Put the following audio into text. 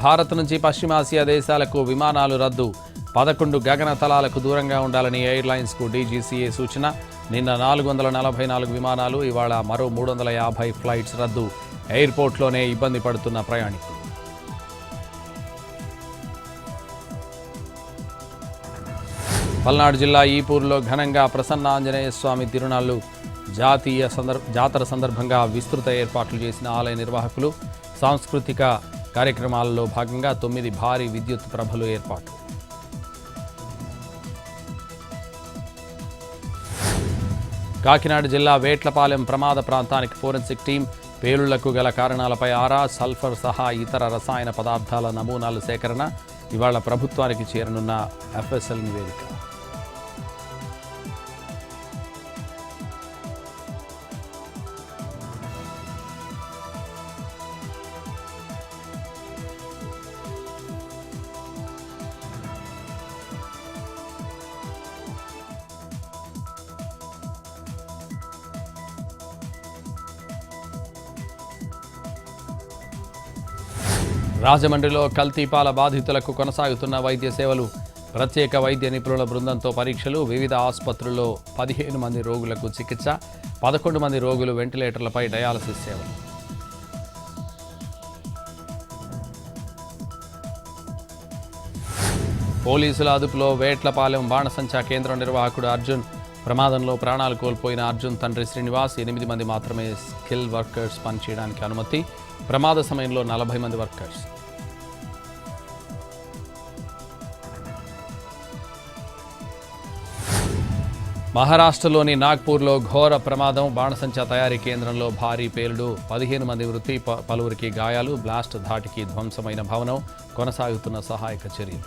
భారత్ నుంచి పశ్చిమాసియా దేశాలకు విమానాలు రద్దు 11 గగన తలాలకు దూరంగా ఉండాలని ఎయిర్లైన్స్కు డీజీసీఏ సూచన నిన్న 444 విమానాలు ఇవాళ మరో 350 ఫ్లైట్స్ రద్దు ఎయిర్పోర్ట్లోనే ఇబ్బంది పడుతున్న ప్రయాణికులు పల్నాడు జిల్లా ఈపూర్లో ఘనంగా ప్రసన్నాంజనేయ స్వామి తిరునాళ్లు జాతర సందర్భంగా విస్తృత ఏర్పాట్లు చేసిన ఆలయ నిర్వాహకులు సాంస్కృతిక కార్యక్రమాలలో భాగంగా 9 భారీ విద్యుత్ ప్రభలు ఏర్పాటు కాకినాడ జిల్లా వేట్లపాలెం ప్రమాద ప్రాంతానికి ఫోరెన్సిక్ టీం పేలుళ్లకు గల కారణాలపై ఆరా సల్ఫర్ సహా ఇతర రసాయన పదార్థాల నమూనాలు సేకరణ ఇవాళ ప్రభుత్వానికి చేరనున్న ఎఫ్ఎస్ఎల్ నివేదిక రాజమండ్రిలో కల్తీపాల బాధితులకు కొనసాగుతున్న వైద్య సేవలు ప్రత్యేక వైద్య నిపుణుల బృందంతో పరీక్షలు వివిధ ఆసుపత్రుల్లో 15 మంది రోగులకు చికిత్స 11 మంది రోగులు వెంటిలేటర్లపై డయాలసిస్ సేవలు పోలీసుల అదుపులో వేట్లపాలెం బాణసంచా కేంద్రం నిర్వాహకుడు అర్జున్ ప్రమాదంలో ప్రాణాలు కోల్పోయిన అర్జున్ తండ్రి శ్రీనివాస్ 8 మంది మాత్రమే స్కిల్ వర్కర్స్ పనిచేయడానికి అనుమతి ప్రమాద సమయంలో 40 మంది వర్కర్స్ మహారాష్ట్రలోని నాగ్పూర్లో ఘోర ప్రమాదం బాణసంచా తయారీ కేంద్రంలో భారీ పేలుడు 15 మంది మృతి పలువురికి గాయాలు బ్లాస్ట్ ధాటికి ధ్వంసమైన భవనం కొనసాగుతున్న సహాయక చర్యలు